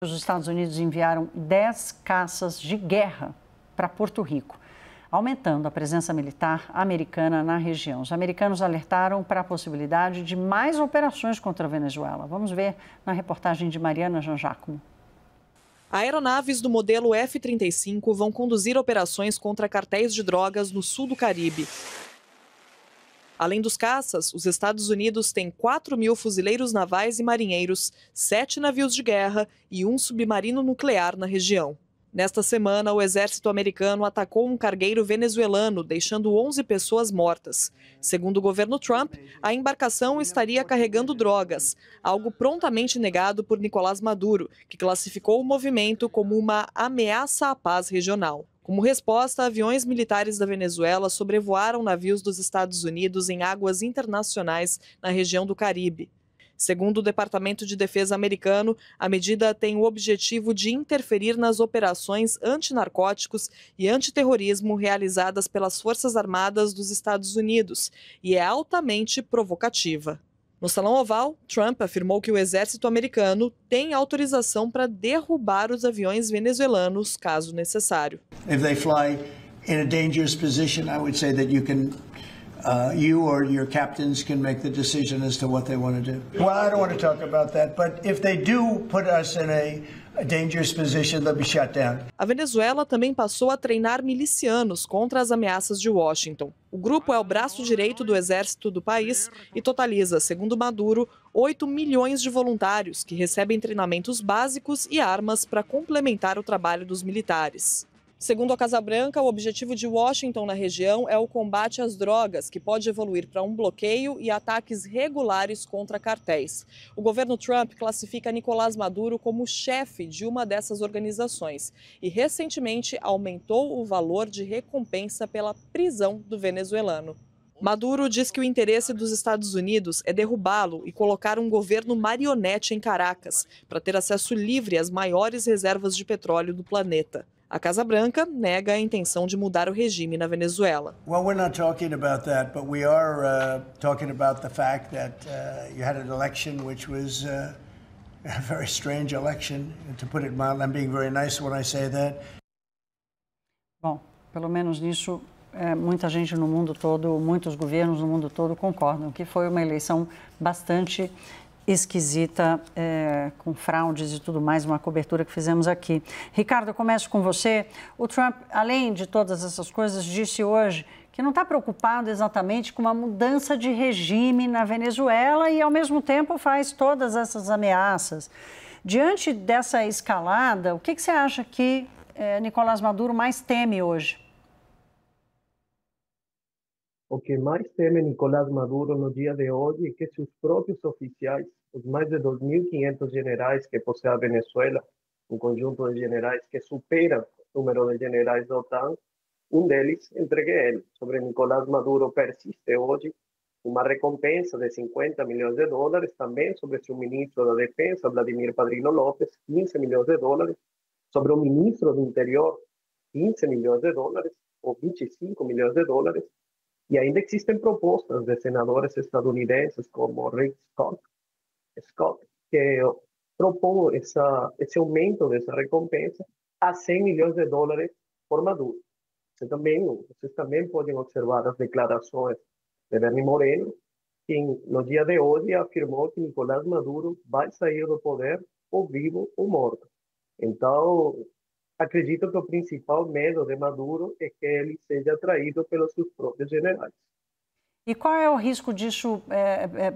Os Estados Unidos enviaram 10 caças de guerra para Porto Rico, aumentando a presença militar americana na região. Os americanos alertaram para a possibilidade de mais operações contra a Venezuela. Vamos ver na reportagem de Mariana Jangiacomo. Aeronaves do modelo F-35 vão conduzir operações contra cartéis de drogas no sul do Caribe. Além dos caças, os Estados Unidos têm 4.000 fuzileiros navais e marinheiros, 7 navios de guerra e um submarino nuclear na região. Nesta semana, o exército americano atacou um cargueiro venezuelano, deixando 11 pessoas mortas. Segundo o governo Trump, a embarcação estaria carregando drogas, algo prontamente negado por Nicolás Maduro, que classificou o movimento como uma ameaça à paz regional. Como resposta, aviões militares da Venezuela sobrevoaram navios dos Estados Unidos em águas internacionais na região do Caribe. Segundo o Departamento de Defesa americano, a medida tem o objetivo de interferir nas operações antinarcóticos e antiterrorismo realizadas pelas Forças Armadas dos Estados Unidos e é altamente provocativa. No Salão Oval, Trump afirmou que o exército americano tem autorização para derrubar os aviões venezuelanos, caso necessário. If they fly in a dangerous position, I would say that you or your captains can make the decision as to what they want to do. Well, I don't want to talk about that, but if they do put us in a dangerous position, they'll be shut down. A Venezuela também passou a treinar milicianos contra as ameaças de Washington. O grupo é o braço direito do exército do país e totaliza, segundo Maduro, 8 milhões de voluntários que recebem treinamentos básicos e armas para complementar o trabalho dos militares. Segundo a Casa Branca, o objetivo de Washington na região é o combate às drogas, que pode evoluir para um bloqueio e ataques regulares contra cartéis. O governo Trump classifica Nicolás Maduro como chefe de uma dessas organizações e recentemente aumentou o valor de recompensa pela prisão do venezuelano. Maduro diz que o interesse dos Estados Unidos é derrubá-lo e colocar um governo marionete em Caracas, para ter acesso livre às maiores reservas de petróleo do planeta. A Casa Branca nega a intenção de mudar o regime na Venezuela. Well, we're not talking about that, but we are talking about the fact that you had an election which was a very strange election, to put it mildly. I'm being very nice when I say that. Bom, pelo menos nisso, muita gente no mundo todo, muitos governos no mundo todo concordam que foi uma eleição bastante esquisita, com fraudes e tudo mais, uma cobertura que fizemos aqui. Ricardo, eu começo com você. O Trump, além de todas essas coisas, disse hoje que não está preocupado exatamente com uma mudança de regime na Venezuela e, ao mesmo tempo, faz todas essas ameaças. Diante dessa escalada, o que você acha que Nicolás Maduro mais teme hoje? O que mais teme Nicolás Maduro no dia de hoje é que seus próprios oficiais, os mais de 2.500 generais que possui a Venezuela, um conjunto de generais que supera o número de generais da OTAN, deles entregue ele. Sobre Nicolás Maduro persiste hoje uma recompensa de $50 milhões, também sobre seu ministro da Defesa, Vladimir Padrino López, $15 milhões, sobre o ministro do Interior, $15 milhões ou $25 milhões. E ainda existem propostas de senadores estadunidenses como Rick Scott, que propõe esse aumento dessa recompensa a $100 milhões por Maduro. Vocês também podem observar as declarações de Bernie Moreno, que no dia de hoje afirmou que Nicolás Maduro vai sair do poder ou vivo ou morto. Então, acredito que o principal medo de Maduro é que ele seja traído pelos seus próprios generais. E qual é o risco disso?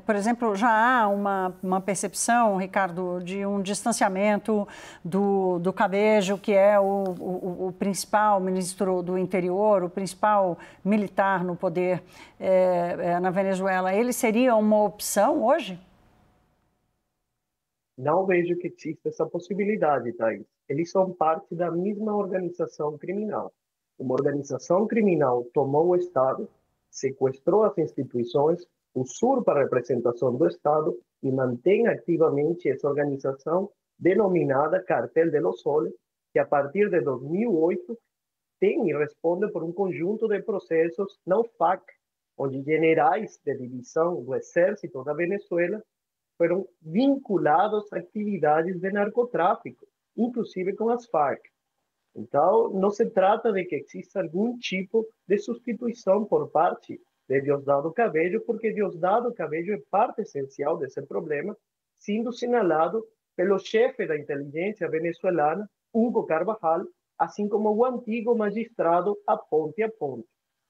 Por exemplo, já há uma percepção, Ricardo, de um distanciamento do Cabejo, que é o principal ministro do interior, o principal militar no poder na Venezuela. Ele seria uma opção hoje? Não vejo que exista essa possibilidade, Thaís. Eles são parte da mesma organização criminal. Uma organização criminal tomou o Estado, sequestrou as instituições, usurpa a representação do Estado e mantém ativamente essa organização denominada Cartel de los Soles, que a partir de 2008 tem e responde por um conjunto de processos na FARC, onde generais de divisão do Exército da Venezuela foram vinculados a atividades de narcotráfico. inclusive com as Farc. Então, não se trata de que exista algum tipo de substituição por parte de Diosdado Cabello, porque Diosdado Cabello é parte essencial desse problema, sendo sinalado pelo chefe da inteligência venezuelana, Hugo Carvajal, assim como o antigo magistrado Aponte,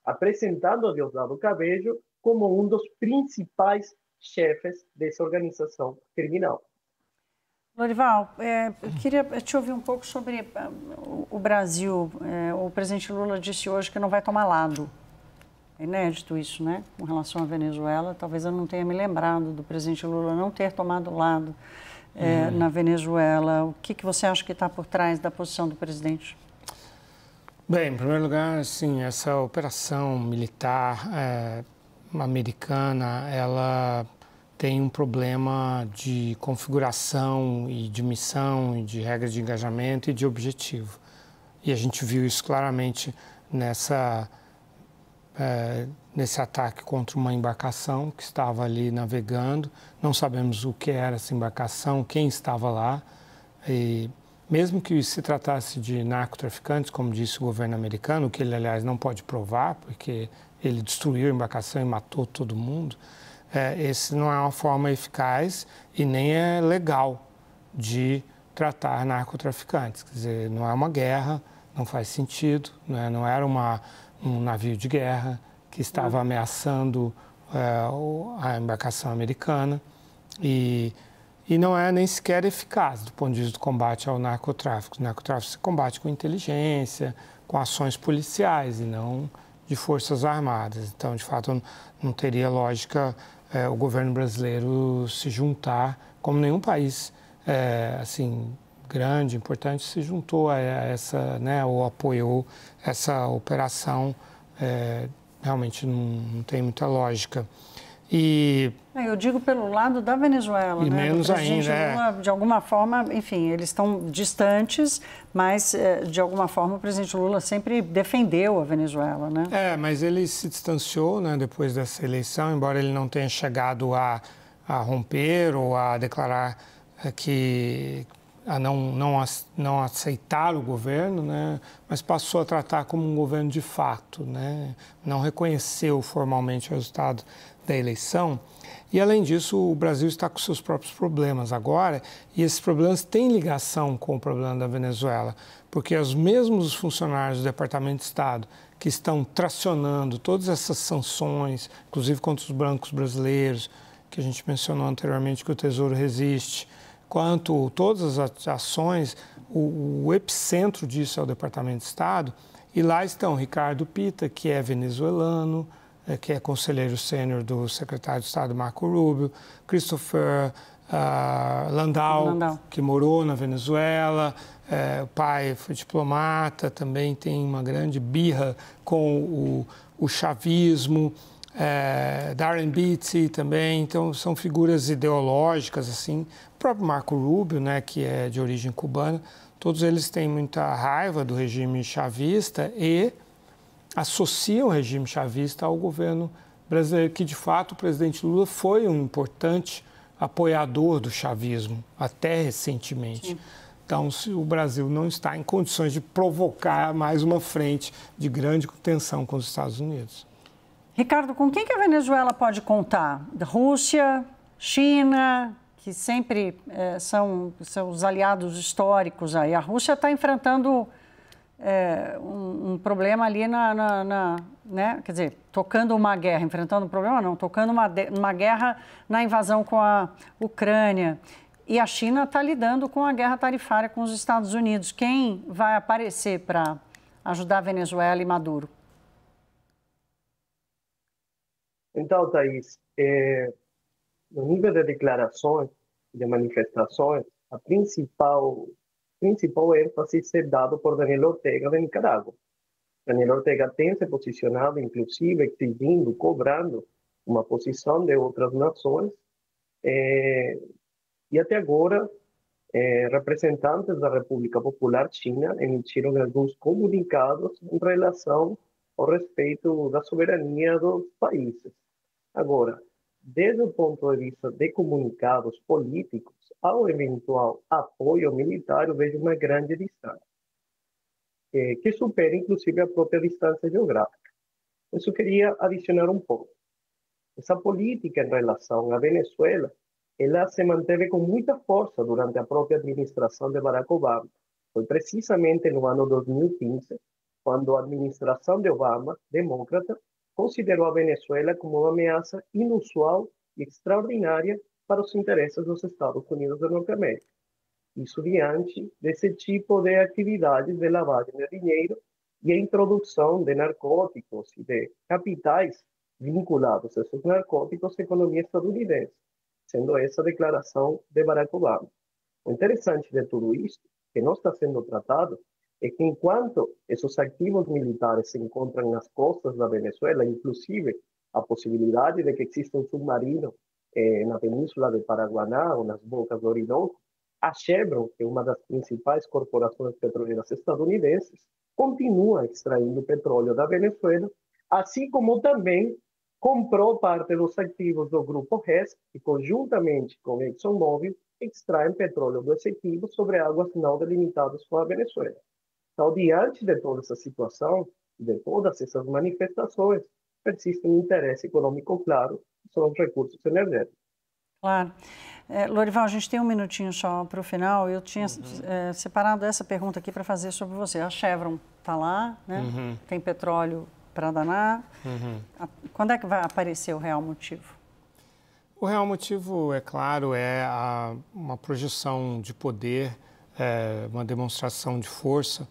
apresentando a Diosdado Cabello como um dos principais chefes dessa organização criminal. Lorival, eu queria te ouvir um pouco sobre o Brasil. O presidente Lula disse hoje que não vai tomar lado. É inédito isso, né? Com relação à Venezuela. Talvez eu não tenha me lembrado do presidente Lula não ter tomado lado na Venezuela. O que você acha que está por trás da posição do presidente? Bem, em primeiro lugar, assim, essa operação militar americana, ela tem um problema de configuração e de missão, e de regras de engajamento e de objetivo. E a gente viu isso claramente nesse ataque contra uma embarcação que estava ali navegando. Não sabemos o que era essa embarcação, quem estava lá. E mesmo que se tratasse de narcotraficantes, como disse o governo americano, que ele, aliás, não pode provar, porque ele destruiu a embarcação e matou todo mundo, esse não é uma forma eficaz e nem é legal de tratar narcotraficantes. Quer dizer, não é uma guerra, não faz sentido, né? Não era um navio de guerra que estava ameaçando a embarcação americana e não é nem sequer eficaz do ponto de vista do combate ao narcotráfico. O narcotráfico se combate com inteligência, com ações policiais e não de forças armadas. Então, de fato, não teria lógica o governo brasileiro se juntar, como nenhum país assim grande, importante, se juntou a essa, né, ou apoiou essa operação. Realmente não tem muita lógica. Eu digo pelo lado da Venezuela, e né? menos ainda. Lula, de alguma forma, enfim, eles estão distantes, mas de alguma forma o presidente Lula sempre defendeu a Venezuela, né? Mas ele se distanciou, né, depois dessa eleição, embora ele não tenha chegado a romper ou a declarar a não aceitar o governo, né, mas passou a tratar como um governo de fato, né, não reconheceu formalmente o resultado da eleição. E, além disso, o Brasil está com seus próprios problemas agora, e esses problemas têm ligação com o problema da Venezuela, porque os mesmos funcionários do Departamento de Estado que estão tracionando todas essas sanções, inclusive contra os bancos brasileiros, que a gente mencionou anteriormente que o Tesouro resiste, quanto todas as ações, o epicentro disso é o Departamento de Estado, e lá estão Ricardo Pita, que é venezuelano, que é conselheiro sênior do secretário de Estado Marco Rubio, Christopher Landau, que morou na Venezuela, o pai foi diplomata, também tem uma grande birra com o chavismo, Darren Beatty também, então são figuras ideológicas, assim. O próprio Marco Rubio, né, que é de origem cubana, todos eles têm muita raiva do regime chavista e associam o regime chavista ao governo brasileiro, que de fato o presidente Lula foi um importante apoiador do chavismo, até recentemente. Sim. Então, se o Brasil não está em condições de provocar mais uma frente de grande tensão com os Estados Unidos. Ricardo, com quem que a Venezuela pode contar? Rússia, China, que sempre são os aliados históricos aí. A Rússia está enfrentando um problema ali né? Quer dizer, tocando uma guerra, enfrentando um problema não, tocando uma guerra na invasão com a Ucrânia. E a China está lidando com a guerra tarifária com os Estados Unidos. Quem vai aparecer para ajudar a Venezuela e Maduro? Então, Thaís, no nível de declarações, de manifestações, a principal ênfase é dado por Daniel Ortega de Nicarágua. Daniel Ortega tem se posicionado, inclusive, exigindo, cobrando uma posição de outras nações. E até agora, representantes da República Popular China emitiram alguns comunicados em relação ao respeito da soberania dos países. Agora, desde o ponto de vista de comunicados políticos, ao eventual apoio militar, eu vejo uma grande distância, que supera inclusive a própria distância geográfica. Isso eu queria adicionar um ponto. Essa política em relação à Venezuela, ela se manteve com muita força durante a própria administração de Barack Obama. Foi precisamente no ano 2015, quando a administração de Obama, democrata, considerou a Venezuela como uma ameaça inusual e extraordinária para os interesses dos Estados Unidos da Norte-América. Isso diante desse tipo de atividades de lavagem de dinheiro e a introdução de narcóticos e de capitais vinculados a esses narcóticos à economia estadunidense, sendo essa a declaração de Barack Obama. O interessante de tudo isso, que não está sendo tratado, é que enquanto esses ativos militares se encontram nas costas da Venezuela, inclusive a possibilidade de que exista um submarino na península de Paraguaná ou nas bocas do Orinoco, a Chevron, que é uma das principais corporações petroleiras estadunidenses, continua extraindo petróleo da Venezuela, assim como também comprou parte dos ativos do Grupo Hess, que conjuntamente com a ExxonMobil extraem petróleo do Essequibo sobre águas não delimitadas com a Venezuela. Então, diante de toda essa situação, de todas essas manifestações, persiste um interesse econômico claro sobre os recursos energéticos. Claro. Lorival, a gente tem um minutinho só para o final. Eu tinha separado essa pergunta aqui para fazer sobre você. A Chevron está lá, né? Tem petróleo para danar. Quando é que vai aparecer o real motivo? O real motivo, é claro, é uma projeção de poder, uma demonstração de força,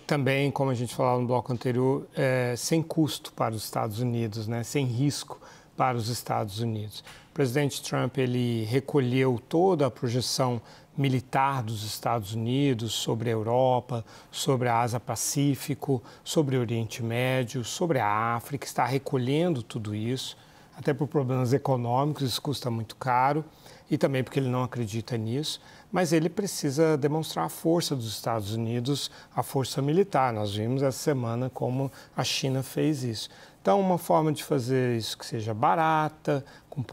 também, como a gente falava no bloco anterior, sem custo para os Estados Unidos, né? Sem risco para os Estados Unidos. O presidente Trump ele recolheu toda a projeção militar dos Estados Unidos sobre a Europa, sobre a Ásia-Pacífico, sobre o Oriente Médio, sobre a África, está recolhendo tudo isso, até por problemas econômicos, isso custa muito caro, e também porque ele não acredita nisso, mas ele precisa demonstrar a força dos Estados Unidos, a força militar. Nós vimos essa semana como a China fez isso. Então, uma forma de fazer isso que seja barata, com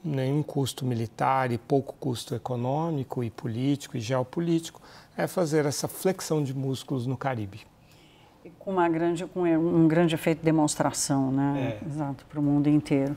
nenhum custo militar e pouco custo econômico e político e geopolítico, é fazer essa flexão de músculos no Caribe. Com um grande efeito de demonstração, né? Exato, para o mundo inteiro.